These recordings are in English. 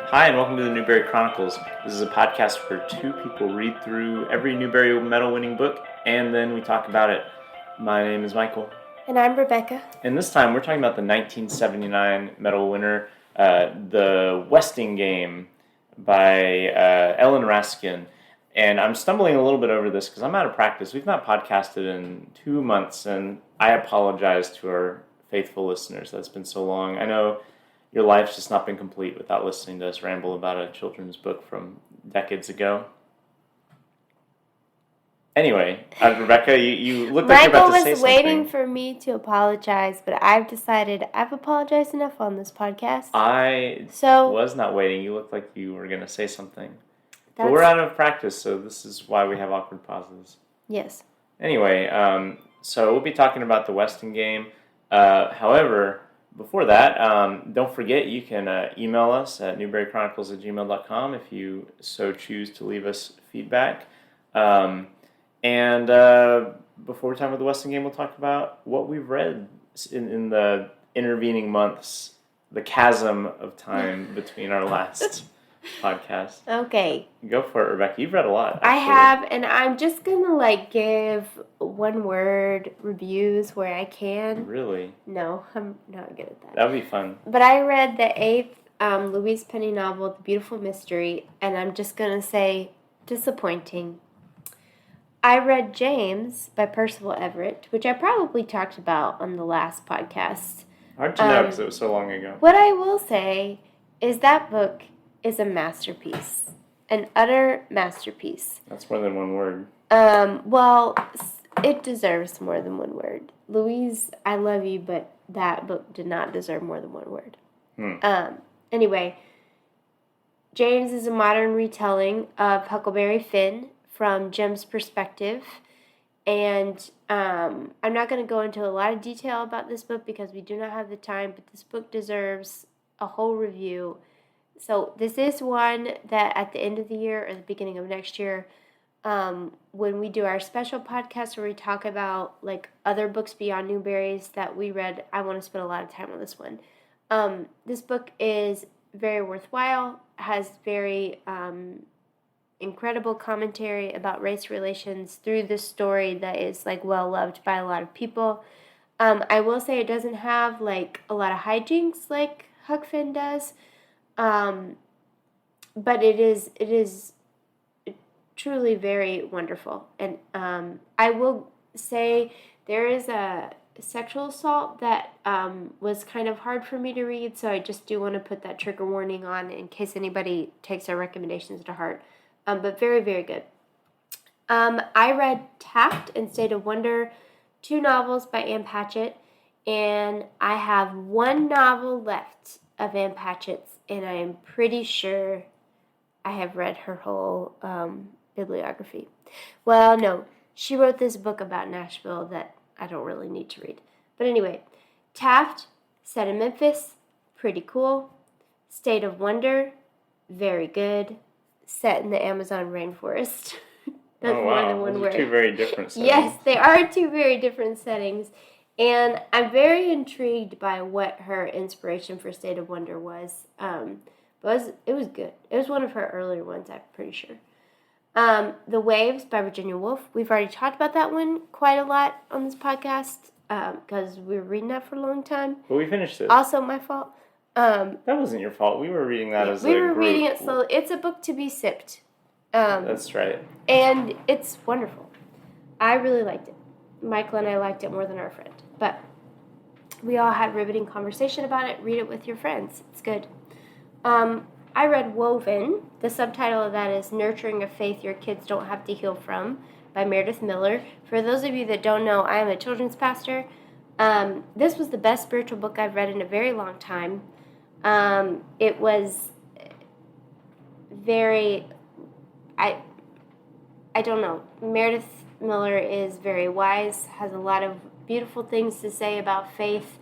Hi, and welcome to the Newbery Chronicles. This is a podcast where two people read through every Newbery Medal-winning book, and then we talk about it. My name is Michael. And I'm Rebecca. And this time we're talking about the 1979 medal winner, The Westing Game by Ellen Raskin. And I'm stumbling a little bit over this because I'm out of practice. We've not podcasted in 2 months, and I apologize to our faithful listeners. That's been so long. I know your life's just not been complete without listening to us ramble about a children's book from decades ago. Anyway, Rebecca, you look like you're about to say something. Michael was waiting for me to apologize, but I've decided I've apologized enough on this podcast. I was not waiting. You looked like you were going to say something. But we're out of practice, so this is why we have awkward pauses. Yes. Anyway, so we'll be talking about the Westing Game. However, before that, don't forget you can email us at newberrychronicles@gmail.com if you so choose to leave us feedback. And before we talk about the Westing Game, we'll talk about what we've read in the intervening months, the chasm of time between our last podcast. Okay. Go for it, Rebecca. You've read a lot. Actually. I have, and I'm just going to give one-word reviews where I can. Really? No, I'm not good at that. That would be fun. But I read the 8th Louise Penny novel, The Beautiful Mystery, and I'm just going to say disappointing. I read James by Percival Everett, which I probably talked about on the last podcast. Hard to know because it was so long ago. What I will say is that book is a masterpiece, an utter masterpiece. That's more than one word. Well, it deserves more than one word. Louise, I love you, but that book did not deserve more than one word. Anyway, James is a modern retelling of Huckleberry Finn from Jem's perspective, and I'm not going to go into a lot of detail about this book because we do not have the time, but this book deserves a whole review. So this is one that at the end of the year or the beginning of next year, when we do our special podcast where we talk about like other books beyond Newberry's that we read, I want to spend a lot of time on this one. This book is very worthwhile, has very incredible commentary about race relations through this story that is like well loved by a lot of people. I will say it doesn't have like a lot of hijinks like Huck Finn does. But it is truly very wonderful. And I will say there is a sexual assault that was kind of hard for me to read, so I just do want to put that trigger warning on in case anybody takes our recommendations to heart. But very, very good. I read Taft and State of Wonder, 2 novels by Ann Patchett, and I have 1 novel left of Ann Patchett's, and I am pretty sure I have read her whole bibliography. Well, no, she wrote this book about Nashville that I don't really need to read. But anyway, Taft, set in Memphis, pretty cool. State of Wonder, very good. Set in the Amazon rainforest. That's more than one word. Those are 2 very different settings. Yes, they are 2 very different settings. And I'm very intrigued by what her inspiration for State of Wonder was. But it was good. It was one of her earlier ones, I'm pretty sure. The Waves by Virginia Woolf. We've already talked about that one quite a lot on this podcast because we were reading that for a long time. But we finished it. Also my fault. That wasn't your fault. We were reading that as a group. We were reading it slowly. It's a book to be sipped. That's right. And it's wonderful. I really liked it. Michael and I liked it more than our friend. But we all had riveting conversation about it. Read it with your friends. It's good. I read Woven. The subtitle of that is Nurturing a Faith Your Kids Don't Have to Heal From by Meredith Miller. For those of you that don't know, I am a children's pastor. This was the best spiritual book I've read in a very long time. It was very, I don't know. Meredith Miller is very wise, has a lot of beautiful things to say about faith,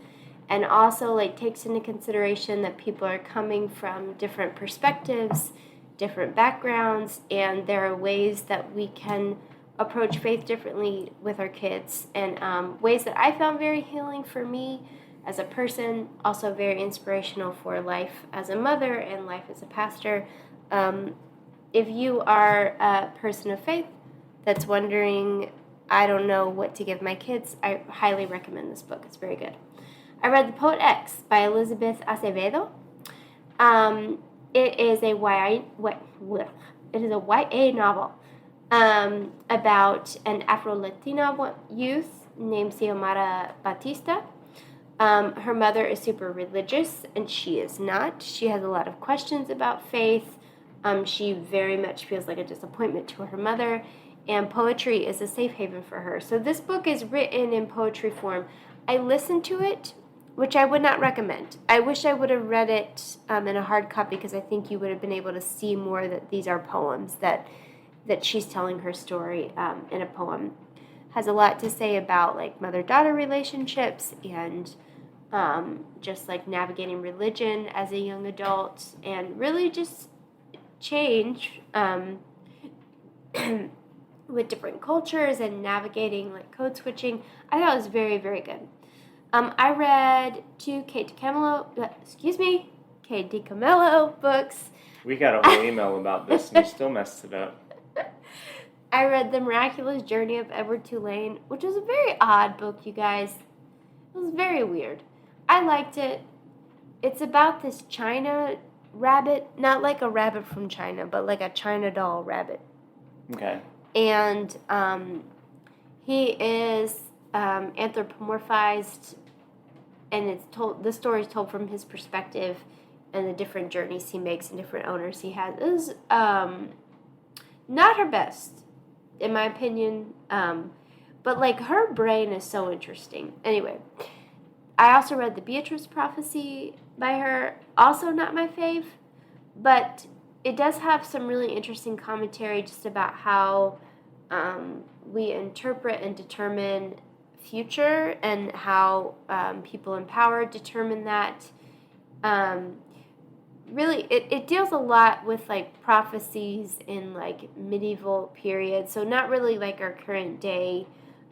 and also takes into consideration that people are coming from different perspectives, different backgrounds, and there are ways that we can approach faith differently with our kids, and ways that I found very healing for me as a person, also very inspirational for life as a mother and life as a pastor. If you are a person of faith that's wondering, I don't know what to give my kids, I highly recommend this book. It's very good. I read The Poet X by Elizabeth Acevedo. It is a YA novel about an Afro-Latina youth named Xiomara Batista. Her mother is super religious, and she is not. She has a lot of questions about faith. She very much feels like a disappointment to her mother, and poetry is a safe haven for her. So this book is written in poetry form. I listened to it, which I would not recommend. I wish I would have read it in a hard copy, because I think you would have been able to see more that these are poems, that she's telling her story in a poem. Has a lot to say about like mother-daughter relationships and just like navigating religion as a young adult, and really just change with different cultures and navigating like code switching. I thought it was very, very good. I read two Kate DiCamillo books. We got a whole email about this, and you still messed it up. I read The Miraculous Journey of Edward Tulane, which was a very odd book, you guys. It was very weird. I liked it. It's about this China rabbit, not like a rabbit from China, but like a China doll rabbit. Okay. And he is anthropomorphized, and the story is told from his perspective and the different journeys he makes and different owners he has. It was not her best, in my opinion, but like her brain is so interesting. Anyway, I also read The Beatrice Prophecy by her, also not my fave, but it does have some really interesting commentary just about how we interpret and determine future, and how people in power determine that. Really, it deals a lot with like prophecies in like medieval periods, so not really like our current day,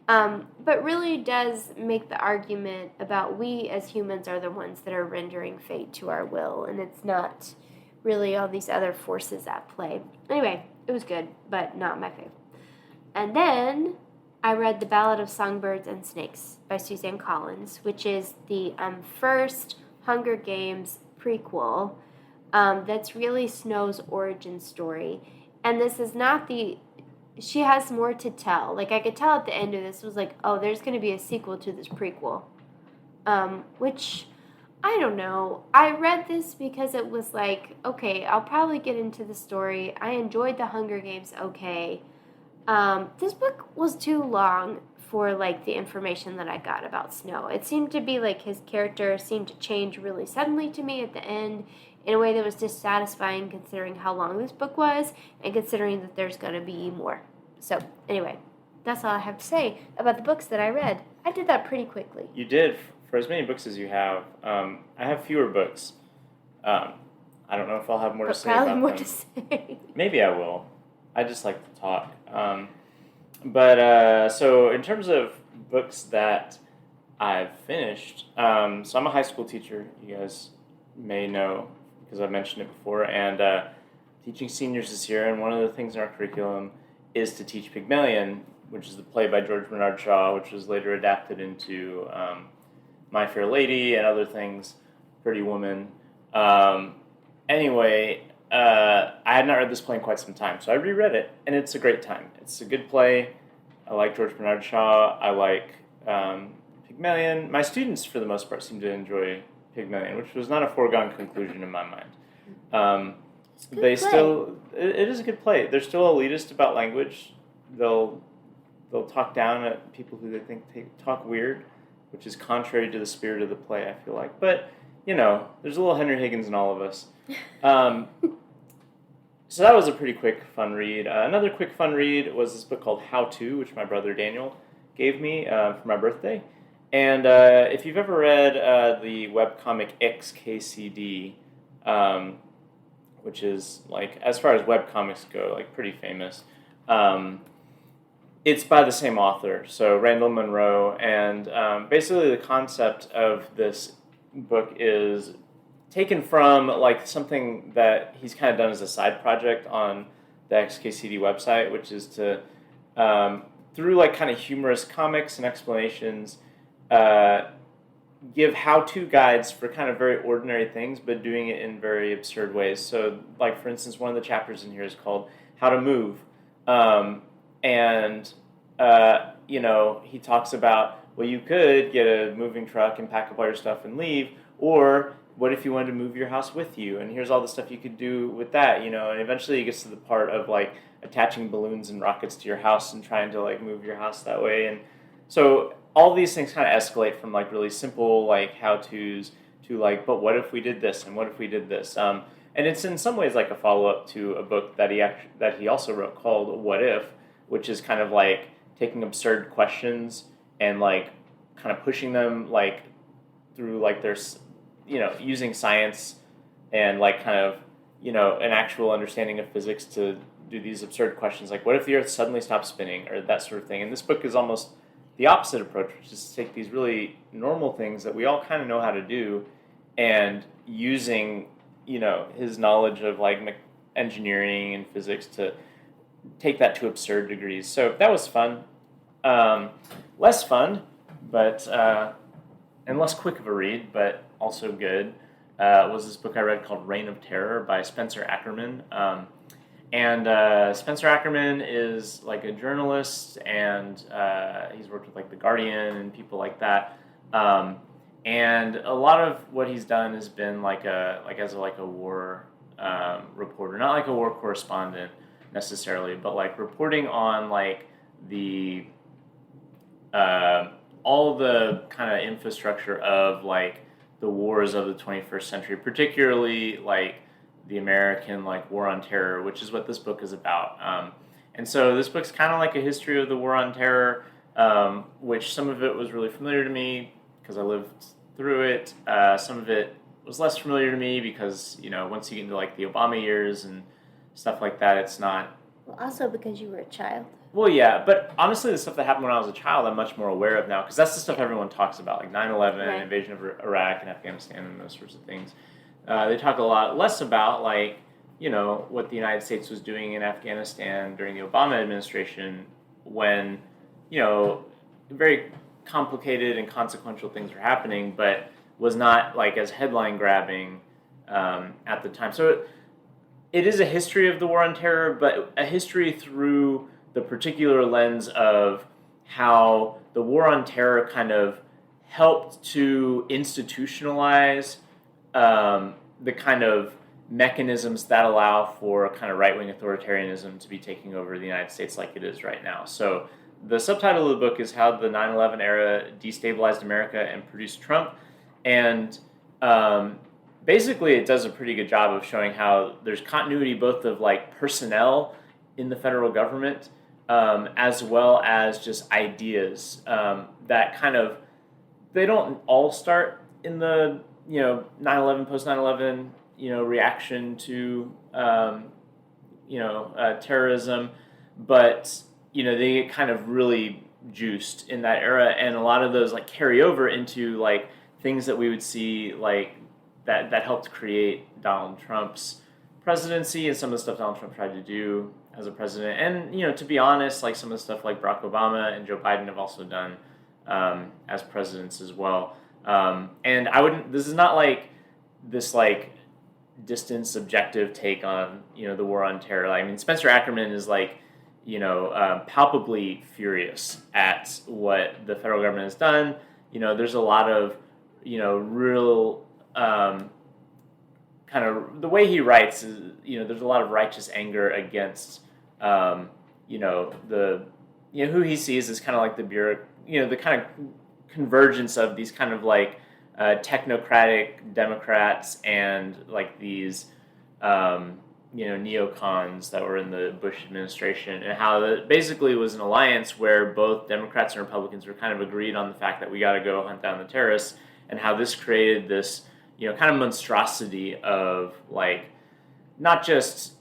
but really does make the argument about we as humans are the ones that are rendering fate to our will, and it's not really all these other forces at play. Anyway, it was good, but not my favorite. And then I read The Ballad of Songbirds and Snakes by Suzanne Collins, which is the first Hunger Games prequel. That's really Snow's origin story. And this is not she has more to tell. Like, I could tell at the end of this was like, oh, there's going to be a sequel to this prequel. Which, I don't know. I read this because it was like, okay, I'll probably get into the story. I enjoyed the Hunger Games okay. This book was too long for like the information that I got about Snow. It seemed to be like his character seemed to change really suddenly to me at the end, in a way that was dissatisfying considering how long this book was and considering that there's going to be more. So, anyway, that's all I have to say about the books that I read. I did that pretty quickly. You did, for as many books as you have. I have fewer books. I don't know if I'll have more to say about them. Probably more to say. Maybe I will. I just like to talk. So in terms of books that I've finished, so I'm a high school teacher, you guys may know, because I've mentioned it before, and teaching seniors this year, and one of the things in our curriculum is to teach Pygmalion, which is the play by George Bernard Shaw, which was later adapted into My Fair Lady and other things, Pretty Woman. Anyway, I had not read this play in quite some time, so I reread it, and it's a great time. It's a good play. I like George Bernard Shaw. I like Pygmalion. My students, for the most part, seem to enjoy Pygmalion, which was not a foregone conclusion in my mind. It is a good play. They're still elitist about language. They'll talk down at people who they think talk weird, which is contrary to the spirit of the play, I feel like. But, you know, there's a little Henry Higgins in all of us. So that was a pretty quick, fun read. Another quick, fun read was this book called How To, which my brother Daniel gave me for my birthday. And if you've ever read the webcomic XKCD, which is, like, as far as webcomics go, like, pretty famous, It's by the same author, so Randall Munroe, and basically the concept of this book is taken from like something that he's kind of done as a side project on the XKCD website, which is to through like kind of humorous comics and explanations, uh, give how-to guides for kind of very ordinary things, but doing it in very absurd ways. So, like for instance, one of the chapters in here is called "How to Move," and he talks about, well, you could get a moving truck and pack up all your stuff and leave, or what if you wanted to move your house with you? And here's all the stuff you could do with that, And eventually, it gets to the part of like attaching balloons and rockets to your house and trying to like move your house that way. And so all these things kind of escalate from like really simple like how tos to like, but what if we did this and what if we did this? And it's in some ways like a follow up to a book that he also wrote called What If, which is kind of like taking absurd questions and like kind of pushing them like through like there's using science and like kind of an actual understanding of physics to do these absurd questions like what if the earth suddenly stopped spinning or that sort of thing. And this book is almost the opposite approach, which is to take these really normal things that we all kind of know how to do and using his knowledge of like engineering and physics to take that to absurd degrees. So that was fun. Less fun, but and less quick of a read, but also good, was this book I read called Reign of Terror by Spencer Ackerman. And Spencer Ackerman is like a journalist, and he's worked with like The Guardian and people like that. And a lot of what he's done has been as a war reporter, not like a war correspondent necessarily, but like reporting on like the all the kind of infrastructure of like the wars of the 21st century, particularly like the American like War on Terror, which is what this book is about. And so this book's kind of like a history of the War on Terror, which some of it was really familiar to me because I lived through it. Some of it was less familiar to me because once you get into like the Obama years and stuff like that, it's not. Well, also because you were a child. Well, yeah, but honestly, the stuff that happened when I was a child, I'm much more aware of now because that's the stuff everyone talks about, like 9/11, right. Invasion of Iraq and Afghanistan, and those sorts of things. They talk a lot less about like what the United States was doing in Afghanistan during the Obama administration when very complicated and consequential things were happening, but was not like as headline grabbing at the time. So it is a history of the War on Terror, but a history through the particular lens of how the War on Terror kind of helped to institutionalize the kind of mechanisms that allow for a kind of right-wing authoritarianism to be taking over the United States like it is right now. So the subtitle of the book is How the 9/11 Era Destabilized America and Produced Trump. And basically it does a pretty good job of showing how there's continuity both of like personnel in the federal government as well as just ideas that kind of, they don't all start in the 9/11, post 9/11 reaction to terrorism, but they get kind of really juiced in that era, and a lot of those like carry over into like things that we would see like that helped create Donald Trump's presidency and some of the stuff Donald Trump tried to do as a president. And to be honest, like some of the stuff like Barack Obama and Joe Biden have also done as presidents as well. And I wouldn't. This is not like this like distant subjective take on the War on Terror. I mean, Spencer Ackerman is like palpably furious at what the federal government has done. There's a lot of real kind of the way he writes is there's a lot of righteous anger against the who he sees as kind of like the the kind of convergence of these kind of like technocratic Democrats and like these neocons that were in the Bush administration, and how it basically was an alliance where both Democrats and Republicans were kind of agreed on the fact that we got to go hunt down the terrorists, and how this created this kind of monstrosity of like not just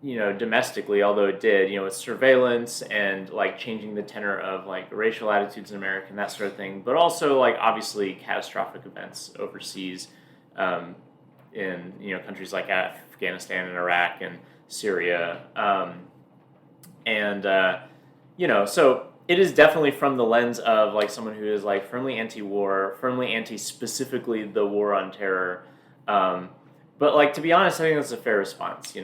domestically, although it did, with surveillance and like changing the tenor of like racial attitudes in America and that sort of thing, but also like obviously catastrophic events overseas, in countries like Afghanistan and Iraq and Syria, and so it is definitely from the lens of like someone who is like firmly anti-war, firmly anti specifically the war on terror. But like to be honest, I think that's a fair response.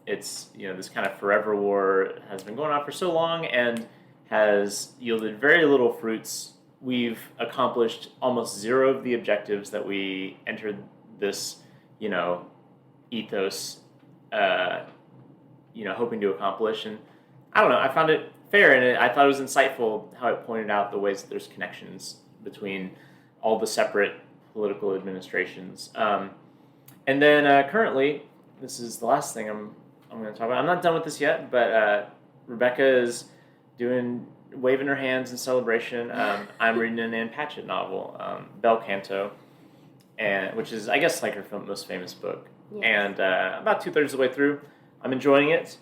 It's this kind of forever war has been going on for so long and has yielded very little fruits. We've accomplished almost zero of the objectives that we entered this ethos hoping to accomplish. And I don't know, I found it fair, and I thought it was insightful how it pointed out the ways that there's connections between all the separate political administrations. And then currently, this is the last thing I'm going to talk about. I'm not done with this yet, but Rebecca is waving her hands in celebration. I'm reading an Ann Patchett novel, Bel Canto, which is, I guess, like her most famous book. Yes. And about 2/3 of the way through, I'm enjoying it.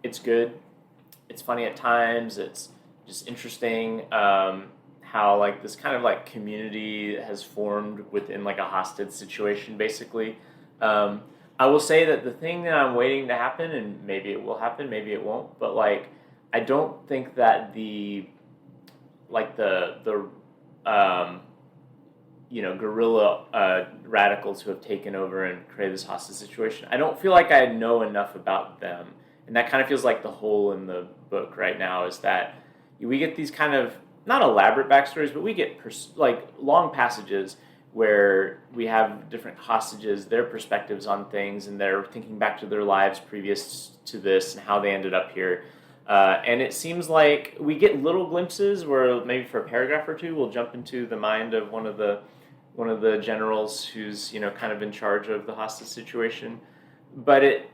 It's good. It's funny at times. It's just interesting how like this kind of like community has formed within like a hostage situation, basically. I will say that the thing that I'm waiting to happen, and maybe it will happen, maybe it won't, but like I don't think that the guerrilla radicals who have taken over and created this hostage situation, I don't feel like I know enough about them. And that kind of feels like the hole in the book right now, is that we get these kind of, not elaborate backstories, but we get long passages where we have different hostages, their perspectives on things, and they're thinking back to their lives previous to this and how they ended up here. And it seems like we get little glimpses where maybe for a paragraph or two we'll jump into the mind of one of the generals who's kind of in charge of the hostage situation. But it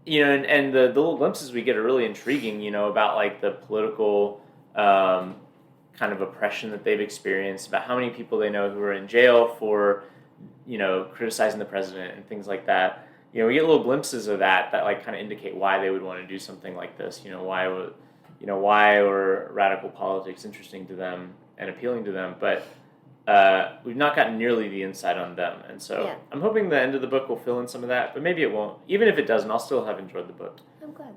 and the little glimpses we get are really intriguing, about like the political kind of oppression that they've experienced, about how many people they know who are in jail for criticizing the president and things like that. We get little glimpses of that like kind of indicate why they would want to do something like this. Why were radical politics interesting to them and appealing to them, but we've not gotten nearly the insight on them. And so yeah. I'm hoping the end of the book will fill in some of that, but maybe it won't. Even if it doesn't, I'll still have enjoyed the book. I'm glad.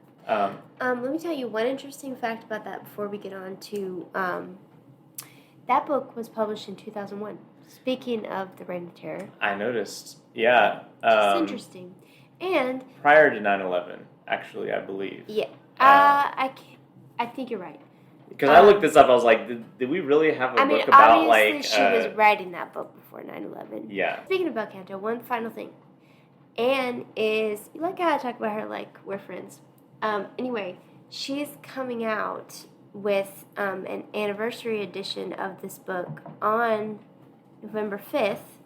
Let me tell you one interesting fact about that before we get on to that book was published in 2001. Speaking of the Reign of Terror. I noticed. Yeah. It's interesting. And prior to 9/11, actually, I believe. Yeah. I think you're right. Because I looked this up, I was like, did we really have a book about like... obviously she was writing that book before 9/11. Yeah. Speaking about Canto, one final thing. Anne is, you like how I talk about her like we're friends. Anyway, she's coming out with an anniversary edition of this book on November 5th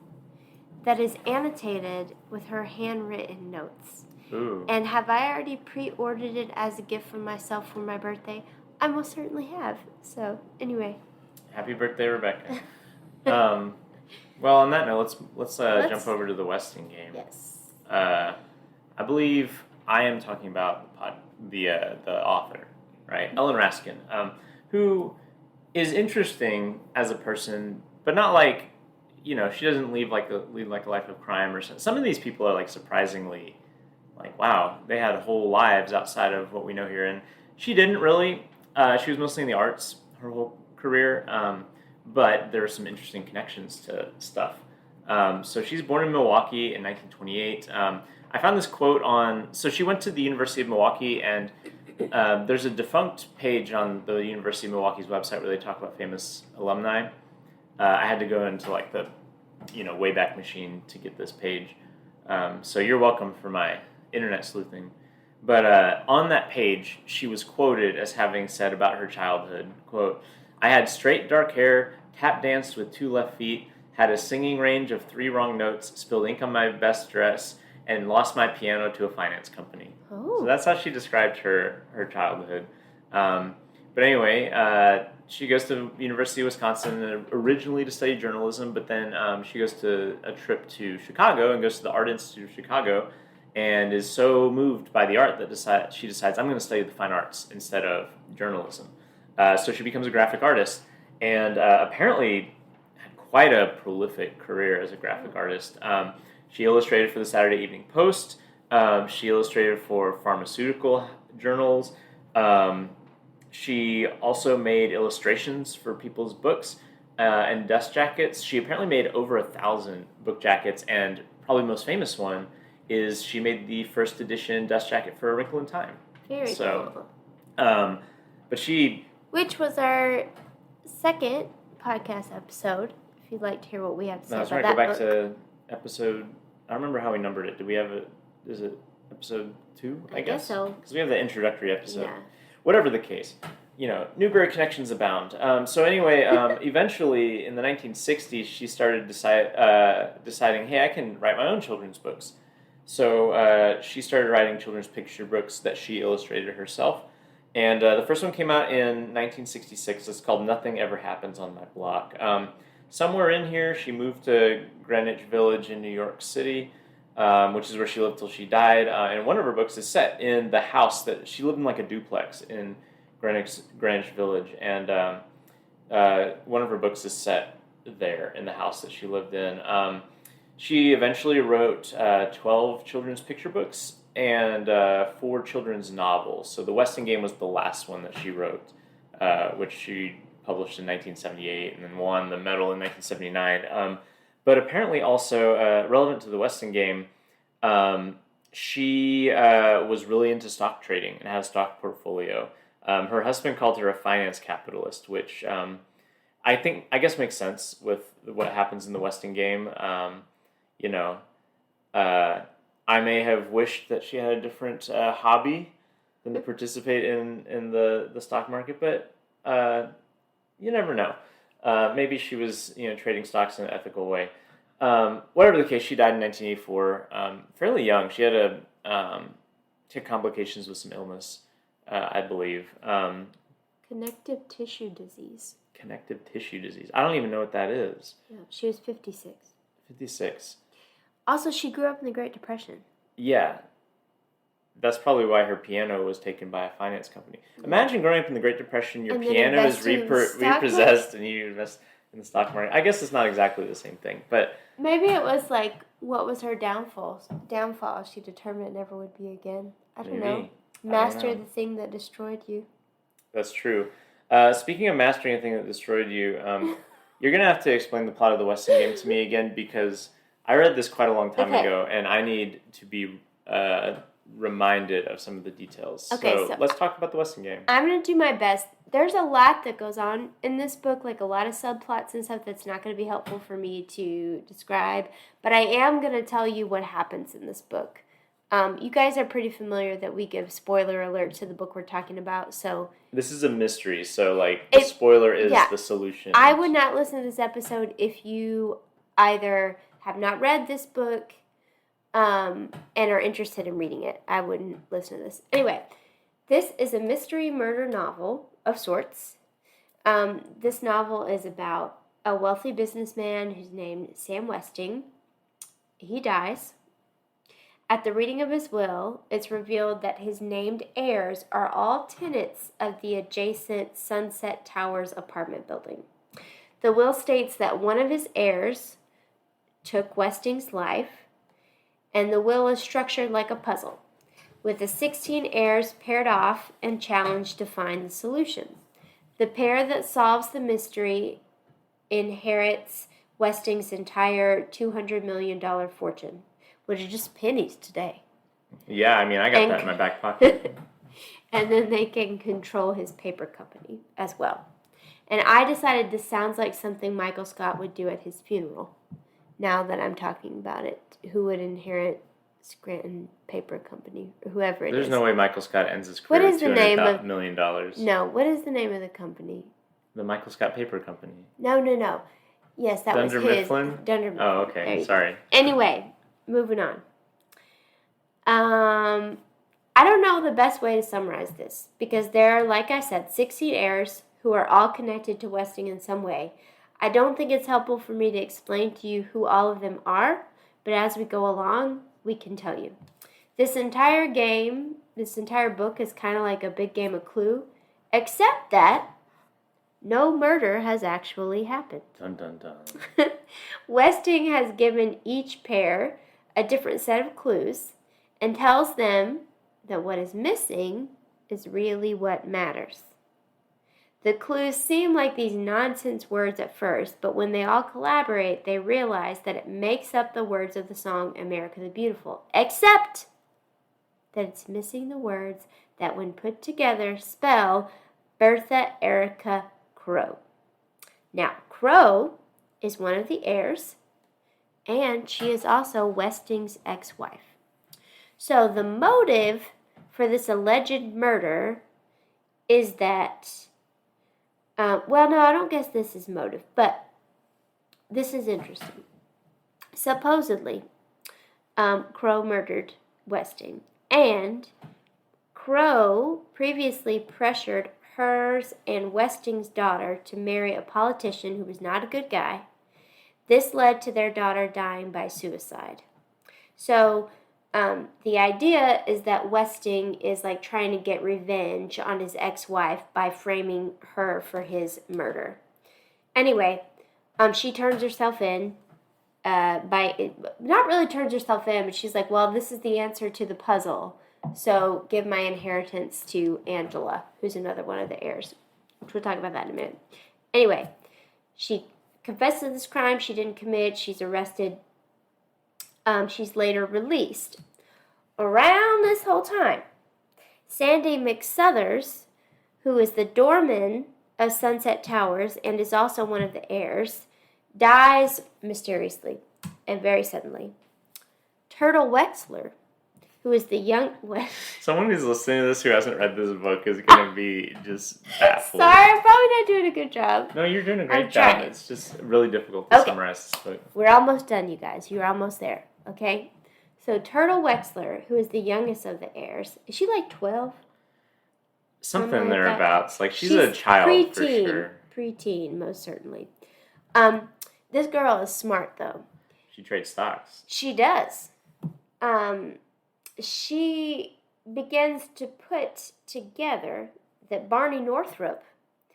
that is annotated with her handwritten notes. Ooh. And have I already pre-ordered it as a gift for myself for my birthday? I most certainly have. So, anyway. Happy birthday, Rebecca. Well, on that note, let's jump over to the Westing game. Yes. I believe I am talking about the author, right? Ellen Raskin, who is interesting as a person, but not like, she doesn't lead like a life of crime or something. Some of these people are like surprisingly like, wow, they had whole lives outside of what we know here. And she didn't really. She was mostly in the arts her whole career, but there were some interesting connections to stuff. So she's born in Milwaukee in 1928. I found this quote so she went to the University of Milwaukee, and there's a defunct page on the University of Milwaukee's website where they talk about famous alumni. I had to go into like the, Wayback Machine to get this page. So you're welcome for my internet sleuthing. But on that page, she was quoted as having said about her childhood, quote, "I had straight dark hair, tap danced with 2 left feet, had a singing range of 3 wrong notes, spilled ink on my best dress, and lost my piano to a finance company." Oh. So that's how she described her childhood. But anyway, she goes to University of Wisconsin originally to study journalism, but then she goes to a trip to Chicago and goes to the Art Institute of Chicago and is so moved by the art that she decides, I'm going to study the fine arts instead of journalism. So she becomes a graphic artist, and apparently had quite a prolific career as a graphic artist. She illustrated for the Saturday Evening Post. She illustrated for pharmaceutical journals. She also made illustrations for people's books and dust jackets. She apparently made over 1,000 book jackets, and probably the most famous one is she made the first edition dust jacket for A Wrinkle in Time. Very cool. But she... Which was our second podcast episode, if you'd like to hear what we have to say about that book. Go back to episode... I don't remember how we numbered it. Did we have a... Is it episode 2, I guess? So. Because we have the introductory episode. Yeah. Whatever the case. Newberry connections abound. So anyway, eventually in the 1960s, she started deciding, hey, I can write my own children's books. So she started writing children's picture books that she illustrated herself. And the first one came out in 1966. It's called Nothing Ever Happens on My Block. Somewhere in here, she moved to Greenwich Village in New York City, which is where she lived till she died. And one of her books is set in the house that she lived in, like a duplex in Greenwich Village. And one of her books is set there in the house that she lived in. She eventually wrote 12 children's picture books and 4 children's novels. So The Westing Game was the last one that she wrote, which she published in 1978 and then won the medal in 1979. But apparently also, relevant to The Westing Game, she was really into stock trading and had a stock portfolio. Her husband called her a finance capitalist, which I guess makes sense with what happens in The Westing Game. I may have wished that she had a different hobby than to participate in the stock market, but you never know. Maybe she was trading stocks in an ethical way. Whatever the case, she died in 1984, fairly young. She had complications with some illness, I believe. Connective tissue disease. Connective tissue disease. I don't even know what that is. Yeah, she was 56. 56. Also, she grew up in the Great Depression. Yeah. That's probably why her piano was taken by a finance company. Imagine growing up in the Great Depression, your piano is repossessed and you invest in the stock market. I guess it's not exactly the same thing, but... Maybe it was like, what was her downfall? She determined it never would be again. I don't know. Master the thing that destroyed you. That's true. Speaking of mastering a thing that destroyed you, you're going to have to explain the plot of The Westing Game to me again, because I read this quite a long time ago, and I need to be reminded of some of the details. Okay, so let's talk about The Westing Game. I'm going to do my best. There's a lot that goes on in this book, like a lot of subplots and stuff that's not going to be helpful for me to describe, but I am going to tell you what happens in this book. You guys are pretty familiar that we give spoiler alerts to the book we're talking about, so... This is a mystery, so, the spoiler is the solution. I would not listen to this episode if you either have not read this book and are interested in reading it. I wouldn't listen to this. Anyway, this is a mystery murder novel of sorts. This novel is about a wealthy businessman who's named Sam Westing. He dies. At the reading of his will, it's revealed that his named heirs are all tenants of the adjacent Sunset Towers apartment building. The will states that one of his heirs took Westing's life, and the will is structured like a puzzle, with the 16 heirs paired off and challenged to find the solution. The pair that solves the mystery inherits Westing's entire $200 million fortune, which is just pennies today. Yeah, I got that in my back pocket. And then they can control his paper company as well. And I decided this sounds like something Michael Scott would do at his funeral. Now that I'm talking about it, who would inherit Scranton Paper Company, or whoever it is. There's no way Michael Scott ends his career with $200 million. No, what is the name of the company? The Michael Scott Paper Company. No. Yes, that was his. Dunder Mifflin. Oh, okay. Sorry. Anyway, moving on. I don't know the best way to summarize this, because there are, like I said, 16 heirs who are all connected to Westing in some way. I don't think it's helpful for me to explain to you who all of them are, but as we go along, we can tell you. This entire book is kind of like a big game of Clue, except that no murder has actually happened. Dun dun dun. Westing has given each pair a different set of clues and tells them that what is missing is really what matters. The clues seem like these nonsense words at first, but when they all collaborate, they realize that it makes up the words of the song America the Beautiful, except that it's missing the words that, when put together, spell Bertha Erica Crow. Now, Crow is one of the heirs, and she is also Westing's ex-wife. So the motive for this alleged murder is that, well, no, I don't guess this is motive, but this is interesting. Supposedly, Crow murdered Westing, and Crow previously pressured hers and Westing's daughter to marry a politician who was not a good guy. This led to their daughter dying by suicide. So the idea is that Westing is like trying to get revenge on his ex-wife by framing her for his murder. Anyway, she turns herself in not really turns herself in, but she's like, well, this is the answer to the puzzle. So give my inheritance to Angela, who's another one of the heirs, which we'll talk about that in a minute. Anyway, she confesses this crime she didn't commit. She's arrested. She's later released. Around this whole time, Sandy McSuthers, who is the doorman of Sunset Towers and is also one of the heirs, dies mysteriously and very suddenly. Turtle Wexler, who is the young... Someone who's listening to this who hasn't read this book is going to be just baffled. Sorry, I'm probably not doing a good job. No, you're doing a great job. It's just really difficult to summarize this book. We're almost done, you guys. You're almost there, okay? So Turtle Wexler, who is the youngest of the heirs, is she like 12? Something thereabouts. Like she's a child preteen, for sure. Preteen, most certainly. This girl is smart, though. She trades stocks. She does. She begins to put together that Barney Northrop,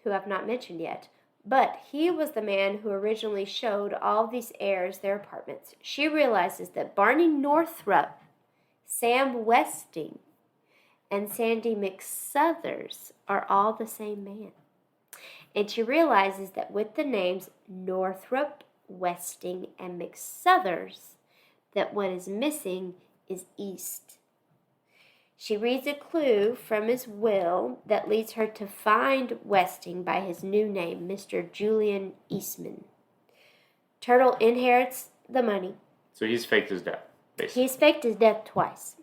who I've not mentioned yet, but he was the man who originally showed all these heirs their apartments. She realizes that Barney Northrop, Sam Westing, and Sandy McSuthers are all the same man. And she realizes that with the names Northrop, Westing, and McSuthers, that what is missing is East. She reads a clue from his will that leads her to find Westing by his new name, Mr. Julian Eastman. Turtle inherits the money. So he's faked his death, basically. He's faked his death twice.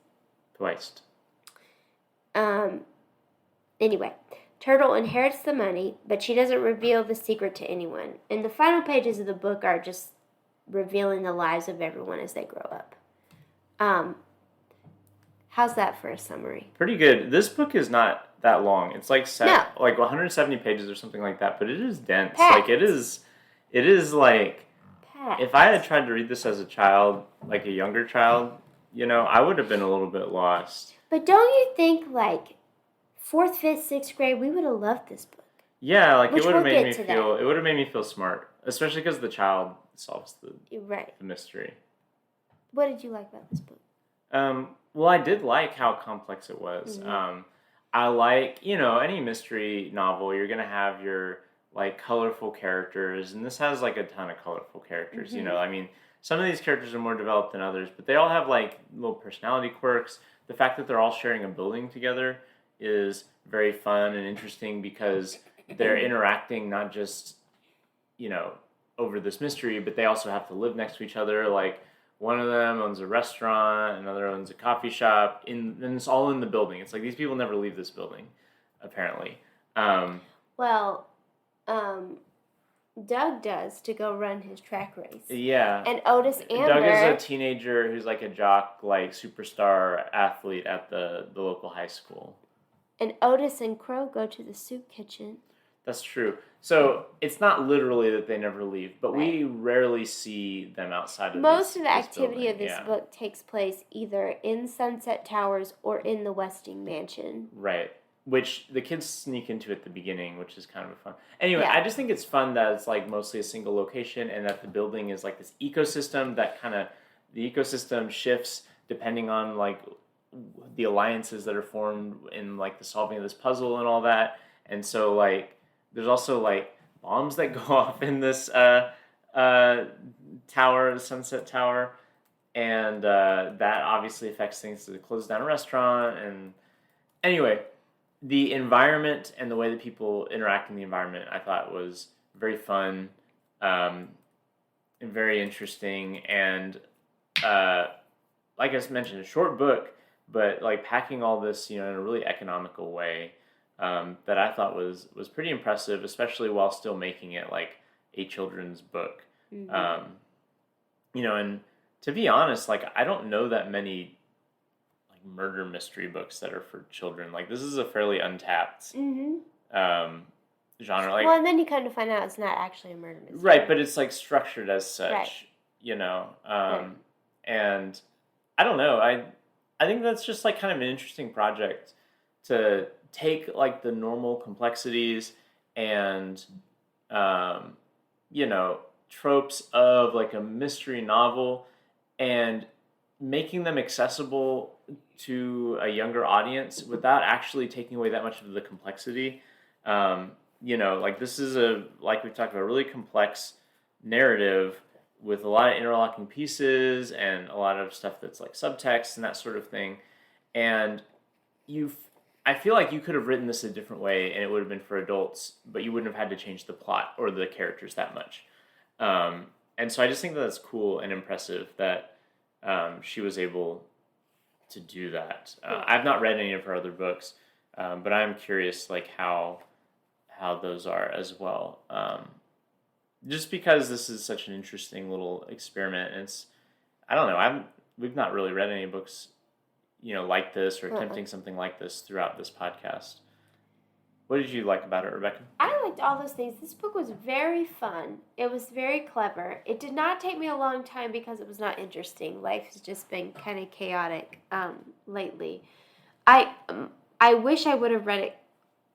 Anyway, Turtle inherits the money, but she doesn't reveal the secret to anyone. And the final pages of the book are just revealing the lives of everyone as they grow up. How's that for a summary? Pretty good. This book is not that long. It's like like 170 pages or something like that, but it is dense. Packed. Like it is like Packed. if I had tried to read this as a child, like a younger child, I would have been a little bit lost. But don't you think like 4th, 5th, 6th grade, we would have loved this book? Yeah, like it would have made me feel. It would have made me feel smart, especially because the child solves the mystery. What did you like about this book? Well, I did like how complex it was. Mm-hmm. I like, any mystery novel, you're going to have your, like, colorful characters, and this has, like, a ton of colorful characters, Mm-hmm. I mean, some of these characters are more developed than others, but they all have, like, little personality quirks. The fact that they're all sharing a building together is very fun and interesting because they're interacting not just, over this mystery, but they also have to live next to each other, like... One of them owns a restaurant, another owns a coffee shop, and it's all in the building. It's like these people never leave this building, apparently. Doug does to go run his track race. Yeah. And Otis Amber... Doug is a teenager who's like a jock, like superstar athlete at the local high school. And Otis and Crow go to the soup kitchen. That's true. So it's not literally that they never leave, but Right. we rarely see them outside of Most of the this activity building. of this Yeah. book takes place either in Sunset Towers or in the Westing Mansion. Right. Which the kids sneak into at the beginning, which is kind of fun. Anyway, Yeah. I just think it's fun that it's like mostly a single location and that the building is like this ecosystem that the ecosystem shifts depending on like the alliances that are formed in like the solving of this puzzle and all that. And so like there's also like bombs that go off in this tower, the Sunset Tower, and that obviously affects things. So they close down a restaurant, and anyway, the environment and the way that people interact in the environment, I thought was very fun, and very interesting, and like I mentioned, a short book, but like packing all this, in a really economical way, that I thought was pretty impressive, especially while still making it like a children's book. Mm-hmm. And to be honest, like I don't know that many like murder mystery books that are for children. Like this is a fairly untapped genre. Like, well, and then you kind of find out it's not actually a murder mystery. right, but it's like structured as such, right. Right. And I don't know. I think that's just like kind of an interesting project to take like the normal complexities and tropes of like a mystery novel and making them accessible to a younger audience without actually taking away that much of the complexity. Like this is like we talked about, a really complex narrative with a lot of interlocking pieces and a lot of stuff that's like subtext and that sort of thing. And I feel like you could have written this a different way and it would have been for adults, but you wouldn't have had to change the plot or the characters that much. And so I just think that's cool and impressive that she was able to do that. I've not read any of her other books, but I'm curious like how those are as well. Just because this is such an interesting little experiment, and I don't know, we've not really read any books, like this or attempting something like this throughout this podcast. What did you like about it, Rebecca? I liked all those things. This book was very fun. It was very clever. It did not take me a long time because it was not interesting. Life has just been kind of chaotic lately. I wish I would have read it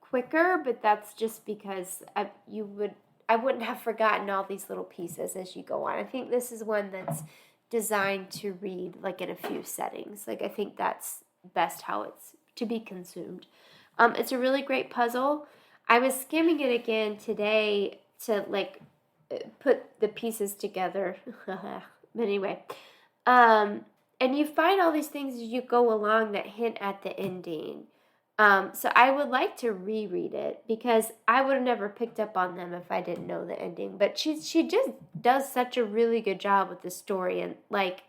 quicker, but that's just because I wouldn't have forgotten all these little pieces as you go on. I think this is one that's designed to read like in a few settings. Like I think that's best how it's to be consumed. It's a really great puzzle. I was skimming it again today to like put the pieces together. But anyway, and you find all these things as you go along that hint at the ending. So I would like to reread it because I would have never picked up on them if I didn't know the ending. But she just does such a really good job with the story, and like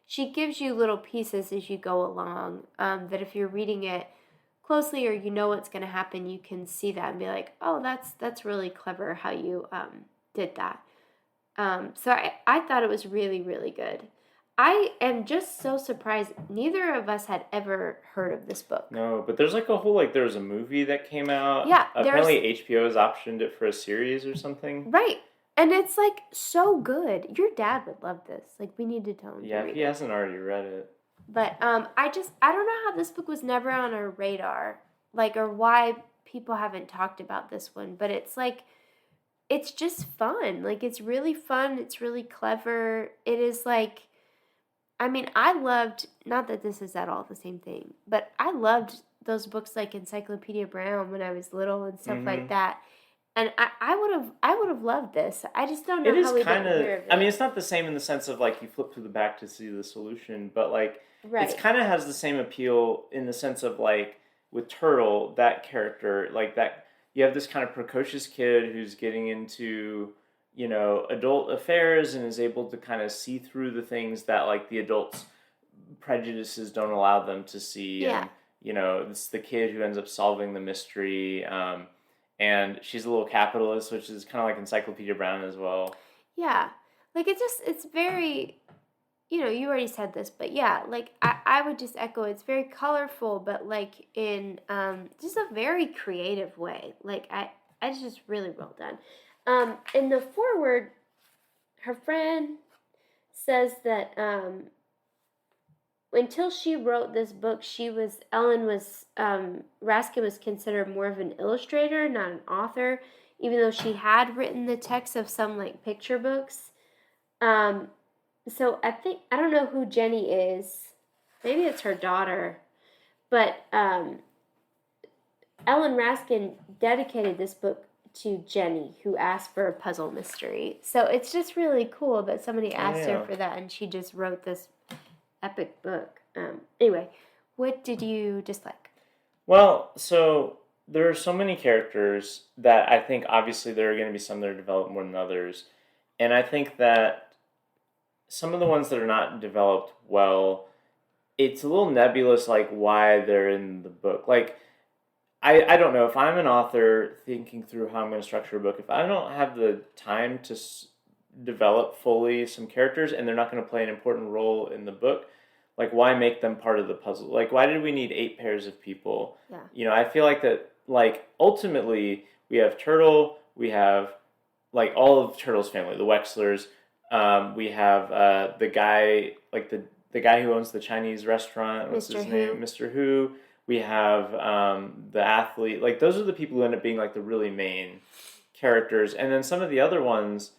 she gives you little pieces as you go along, that if you're reading it closely or you know what's going to happen, you can see that and be like, oh, that's really clever how you did that. So I thought it was really, really good. I am just so surprised. Neither of us had ever heard of this book. No, but there's like a whole, like there was a movie that came out. Yeah. Apparently HBO has optioned it for a series or something. Right. And it's like so good. Your dad would love this. Like we need to tell him. Yeah, if he hasn't already read it. But I don't know how this book was never on our radar. Like, or why people haven't talked about this one. But it's like, it's just fun. Like it's really fun. It's really clever. It is like, I mean, I loved, not that this is at all the same thing, but I loved those books like Encyclopedia Brown when I was little and stuff like that. And I would have loved this. I just don't know how we didn't hear of it. I mean, it's not the same in the sense of like you flip to the back to see the solution, but like it kind of has the same appeal in the sense of like with Turtle, that character, like that you have this kind of precocious kid who's getting into adult affairs and is able to kind of see through the things that like the adults' prejudices don't allow them to see. Yeah. And, it's the kid who ends up solving the mystery. And she's a little capitalist, which is kind of like Encyclopedia Brown as well. Yeah. Like it's very, you already said this, but yeah, like I would just echo, it's very colorful, but like in just a very creative way. Like it's just really well done. In the foreword, her friend says that until she wrote this book, Raskin was considered more of an illustrator, not an author, even though she had written the text of some like picture books. So I don't know who Jenny is. Maybe it's her daughter. But Ellen Raskin dedicated this book to Jenny, who asked for a puzzle mystery. So it's just really cool that somebody asked her for that, and she just wrote this epic book. Anyway, what did you dislike? Well, so there are so many characters that I think obviously there are going to be some that are developed more than others. And I think that some of the ones that are not developed well, it's a little nebulous, like why they're in the book. Like, I don't know, if I'm an author thinking through how I'm going to structure a book, if I don't have the time to develop fully some characters and they're not going to play an important role in the book, like why make them part of the puzzle? Like, why did we need 8 pairs of people? Yeah. You know, I feel like that, like, ultimately we have Turtle, we have like all of Turtle's family, the Wexlers, we have the guy, like the guy who owns the Chinese restaurant, what's his name? Mr. Hu. We have the athlete. Like, those are the people who end up being like the really main characters. And then some of the other ones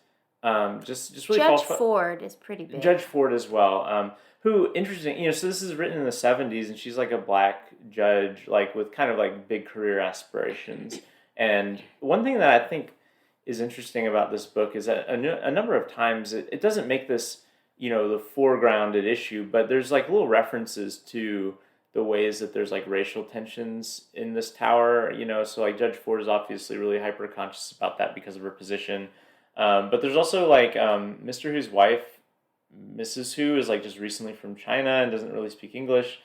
just really Judge Ford is pretty big. Judge Ford as well. Who, interesting, you know, so this is written in the 70s, and she's like a black judge, like with kind of like big career aspirations. And one thing that I think is interesting about this book is that a number of times it doesn't make this, you know, the foregrounded issue, but there's like little references to the ways that there's like racial tensions in this tower, you know, so like Judge Ford is obviously really hyper conscious about that because of her position. But there's also like Mr. Hu's wife, Mrs. Hu, is like just recently from China and doesn't really speak English,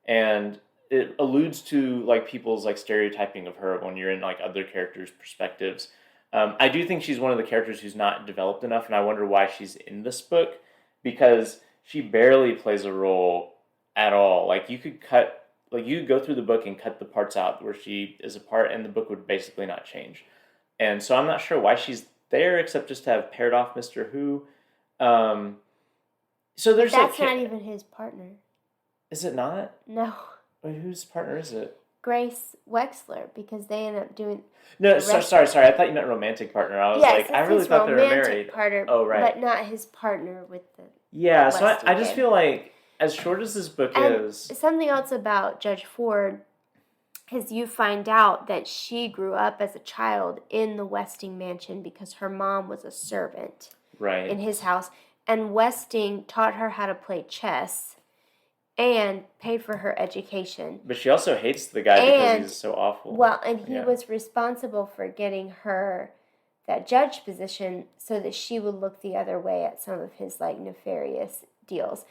and it alludes to like people's like stereotyping of her when you're in like other characters' perspectives. I do think she's one of the characters who's not developed enough, and I wonder why she's in this book, because she barely plays a role at all. Like, you could go through the book and cut the parts out where she is a part, and the book would basically not change. And so I'm not sure why she's there, except just to have paired off Mr. Hu. So there's That's not even his partner. Is it not? No. Wait, whose partner is it? Grace Wexler, because they end up doing. No, sorry. I thought you meant romantic partner. I was like, I really thought they were married. Partner, oh, right. But not his partner with the. Yeah, so I just feel like, as short as this book is. Something else about Judge Ford is you find out that she grew up as a child in the Westing mansion because her mom was a servant in his house. And Westing taught her how to play chess and paid for her education. But she also hates the guy because he's so awful. Well, and he was responsible for getting her that judge position so that she would look the other way at some of his like nefarious deals.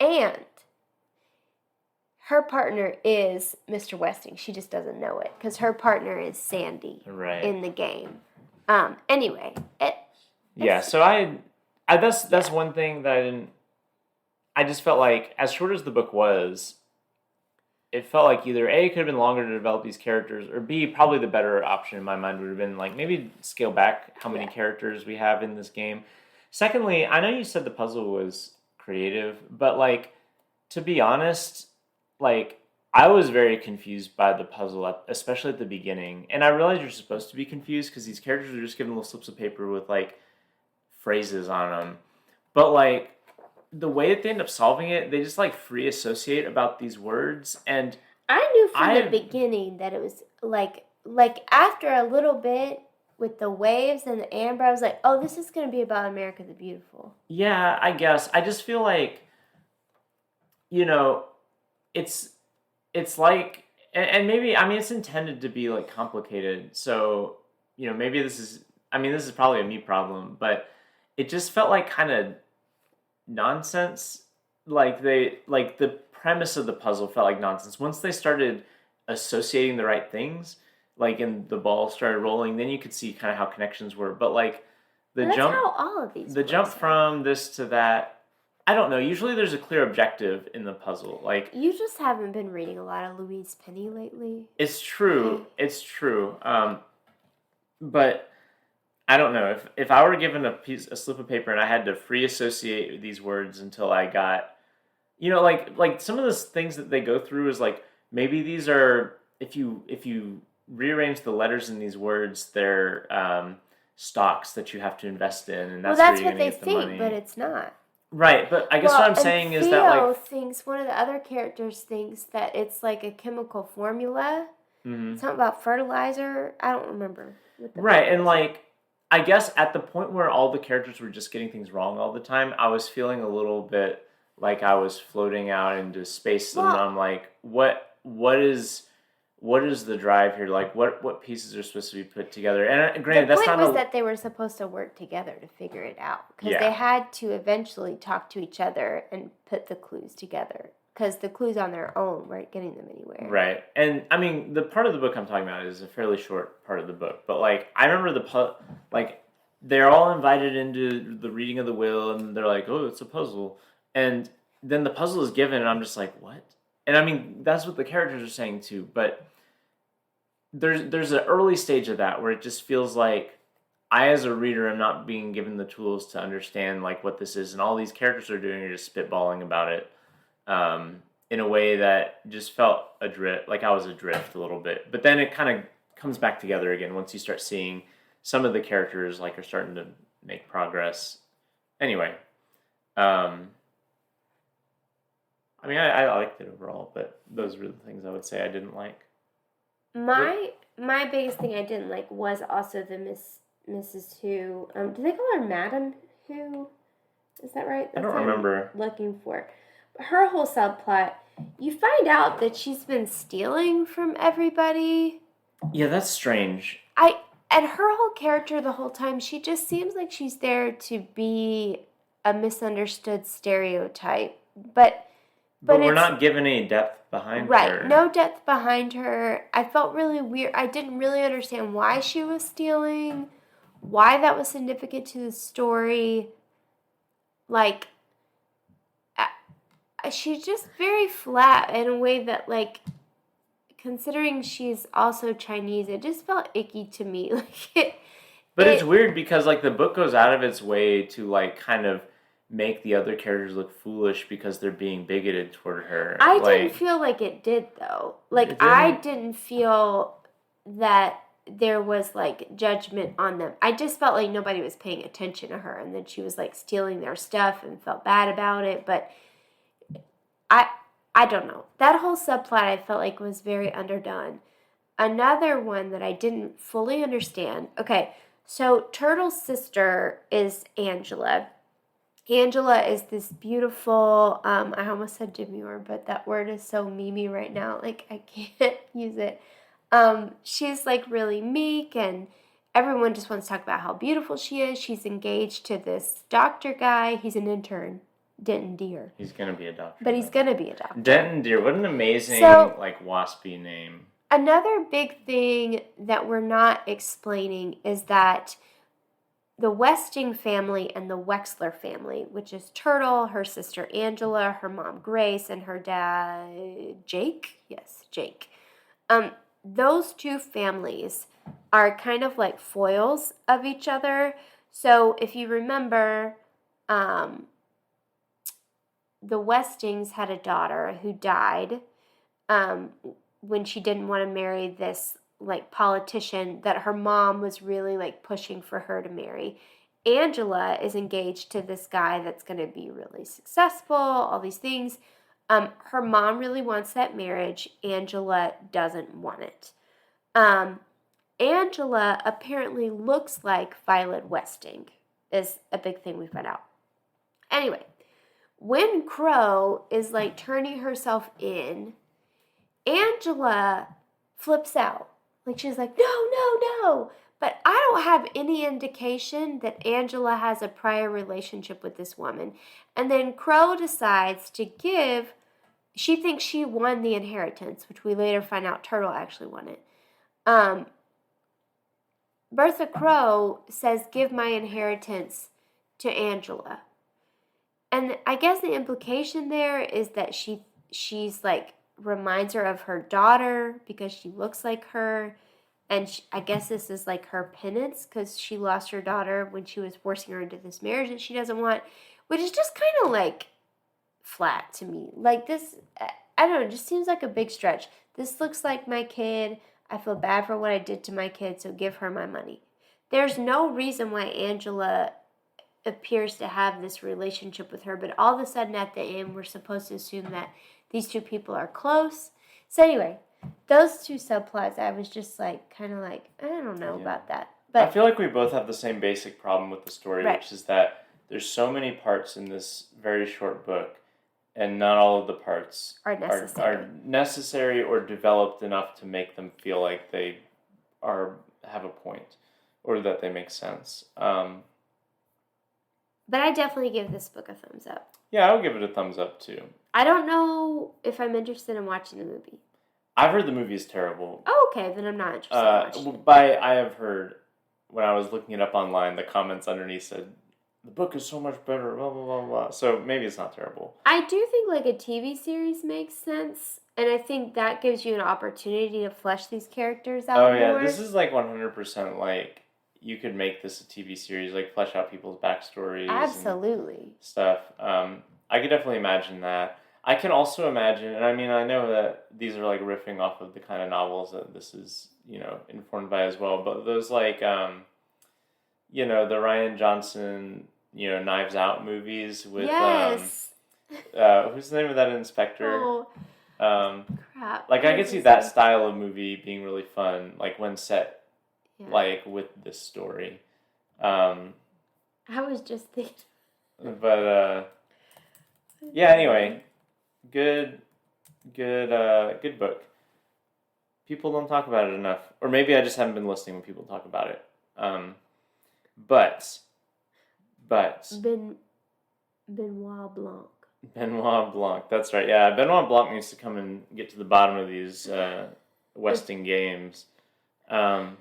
And her partner is Mr. Westing. She just doesn't know it because her partner is Sandy in the game. Anyway. So that's one thing that I didn't. I just felt like, as short as the book was, it felt like either A, it could have been longer to develop these characters, or B, probably the better option in my mind would have been like maybe scale back how many characters we have in this game. Secondly, I know you said the puzzle was creative, but like, to be honest, like, I was very confused by the puzzle, especially at the beginning. And I realized you're supposed to be confused because these characters are just given little slips of paper with like phrases on them. But like, the way that they end up solving it, they just like free associate about these words. And I knew from the beginning that it was like after a little bit with the waves and the amber, I was like, oh, this is going to be about America the Beautiful. Yeah, I guess. I just feel like, you know, it's like, and maybe, I mean, it's intended to be like complicated. So, you know, maybe this is probably a me problem, but it just felt like kind of nonsense. Like the premise of the puzzle felt like nonsense. Once they started associating the right things, like, and the ball started rolling, then you could see kind of how connections were. But like that's how all of these jump from this to that, I don't know. Usually there's a clear objective in the puzzle. Like, you just haven't been reading a lot of Louise Penny lately. It's true. Okay. It's true. but I don't know if I were given a slip of paper and I had to free associate these words until I got, like some of the things that they go through is like maybe these are if you rearrange the letters in these words, they're stocks that you have to invest in, and Well, that's where that's you're what gonna they get the think, but money. it's not. Right, but I guess what Well, I'm and saying is that Theo like, thinks one of the other characters thinks that it's like a chemical formula. mhm. Something about fertilizer. I don't remember what the book Right, and is. like I guess at the point where all the characters were just getting things wrong all the time, I was feeling a little bit like I was floating out into space, and Well, I'm like, what is the drive here? Like, what pieces are supposed to be put together? And the granted, that's point not was a that they were supposed to work together to figure it out because they yeah, had to eventually talk to each other and put the clues together because the clues on their own weren't getting them anywhere. right. And I mean, the part of the book I'm talking about is a fairly short part of the book, but like I remember like they're all invited into the reading of the will, and they're like, oh, it's a puzzle, and then the puzzle is given, and I'm just like, what? And I mean, that's what the characters are saying too, but there's an early stage of that where it just feels like I as a reader am not being given the tools to understand like what this is, and all these characters are doing are just spitballing about it in a way that just felt adrift, like I was adrift a little bit. But then it kind of comes back together again once you start seeing some of the characters like are starting to make progress. Anyway, um, I mean I liked it overall, but those were the things I would say I didn't like. What My biggest thing I didn't like was also the Mrs. Who. Do they call her Madam Who? Is that right? I That's don't what I'm remember. looking for. Her whole subplot, you find out that she's been stealing from everybody. Yeah, that's strange. I and her whole character the whole time, she just seems like she's there to be a misunderstood stereotype. But But we're it's not given any depth behind right, her. no depth behind her. I felt really weird. I didn't really understand why she was stealing, why that was significant to the story. Like she's just very flat in a way that like considering she's also Chinese, it just felt icky to me. Like But it's it weird because like the book goes out of its way to like kind of make the other characters look foolish because they're being bigoted toward her. I didn't Like feel like it did though. Like it I didn't. didn't feel that there was like judgment on them. I just felt like nobody was paying attention to her and then she was like stealing their stuff and felt bad about it, but I I don't know. That whole subplot I felt like was very underdone. Another one that I didn't fully understand. Okay, so Turtle's sister is Angela. Angela is this beautiful, I almost said demure, but that word is so memey right now. Like, I can't use it. She's like really meek, and everyone just wants to talk about how beautiful she is. She's engaged to this doctor guy. He's an intern, Denton Deer. He's gonna be a doctor. But he's Though. going to be a doctor. Denton Deer, what an amazing So, like waspy name. another big thing that we're not explaining is that the Westing family and the Wexler family, which is Turtle, her sister Angela, her mom Grace, and her dad Jake. Yes, Jake. Those two families are kind of like foils of each other. So if you remember, um, the Westings had a daughter who died um, when she didn't want to marry this like politician that her mom was really like pushing for her to marry. Angela is engaged to this guy that's going to be really successful, all these things. Her mom really wants that marriage. Angela doesn't want it. Angela apparently looks like Violet Westing, is a big thing we find out. Anyway, when Crow is like turning herself in, Angela flips out. Like she's like, no, no, no. But I don't have any indication that Angela has a prior relationship with this woman. And then Crow decides to give, she thinks she won the inheritance, which we later find out Turtle actually won it. Bertha Crow says, give my inheritance to Angela. And I guess the implication there is that she's like, reminds her of her daughter because she looks like her, and I guess this is like her penance because she lost her daughter when she was forcing her into this marriage that she doesn't want, which is just kind of like flat to me. Like this, I don't know, it just seems like a big stretch. This looks like my kid. I feel bad for what I did to my kid, so give her my money. There's no reason why Angela appears to have this relationship with her, but all of a sudden at the end, we're supposed to assume that these two people are close. So anyway, those two subplots, I was just like, kind of like, I don't know about that. But I feel like we both have the same basic problem with the story, Right. which is that there's so many parts in this very short book, and not all of the parts Are necessary. are necessary or developed enough to make them feel like they have a point or that they make sense. But I definitely give this book a thumbs up. Yeah, I would give it a thumbs up too. I don't know if I'm interested in watching the movie. I've heard the movie is terrible. Oh, okay, then I'm not interested in watching it. I have heard, when I was looking it up online, the comments underneath said, the book is so much better, blah, blah, blah, blah. So maybe it's not terrible. I do think like a TV series makes sense, and I think that gives you an opportunity to flesh these characters out more. Oh yeah, this is like 100% like, you could make this a TV series, like flesh out people's backstories. Absolutely. And stuff. I could definitely imagine that. I can also imagine, and I mean, I know that these are like riffing off of the kind of novels that this is, informed by as well, but those like, the Rian Johnson, Knives Out movies with, yes. Who's the name of that inspector? Oh, crap. Like, I could see that style of movie being really fun, like when set, like with this story. I was just thinking. But, yeah, anyway. Good book. People don't talk about it enough. Or maybe I just haven't been listening when people talk about it. But Benoit Blanc. Benoit Blanc, that's right. Yeah, Benoit Blanc needs to come and get to the bottom of these Westing games. All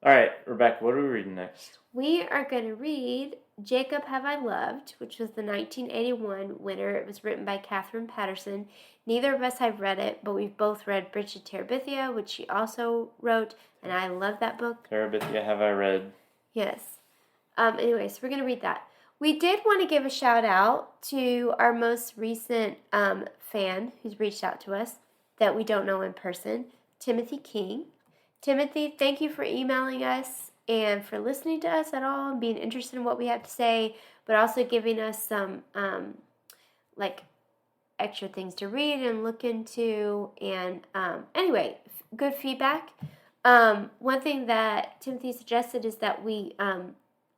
right, Rebecca, what are we reading next? We are going to read Jacob Have I Loved, which was the 1981 winner. It was written by Catherine Patterson. Neither of us have read it, but we've both read Bridge to Terabithia, which she also wrote, and I love that book. Terabithia have I read. Yes. Anyway, so we're going to read that. We did want to give a shout out to our most recent fan who's reached out to us that we don't know in person, Timothy King. Timothy, thank you for emailing us and for listening to us at all and being interested in what we have to say, but also giving us some extra things to read and look into. And anyway, good feedback. One thing that Timothy suggested is that we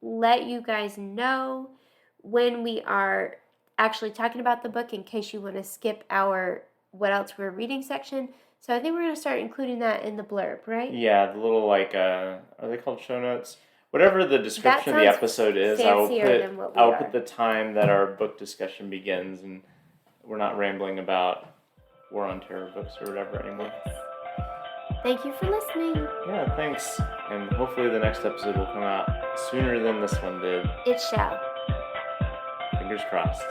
let you guys know when we are actually talking about the book in case you want to skip our what else we're reading section. So I think we're going to start including that in the blurb, right? Yeah, the little are they called show notes? Whatever the description of the episode is, I will put the time that our book discussion begins, and we're not rambling about War on Terror books or whatever anymore. Thank you for listening. Yeah, thanks. And hopefully the next episode will come out sooner than this one did. It shall. Fingers crossed.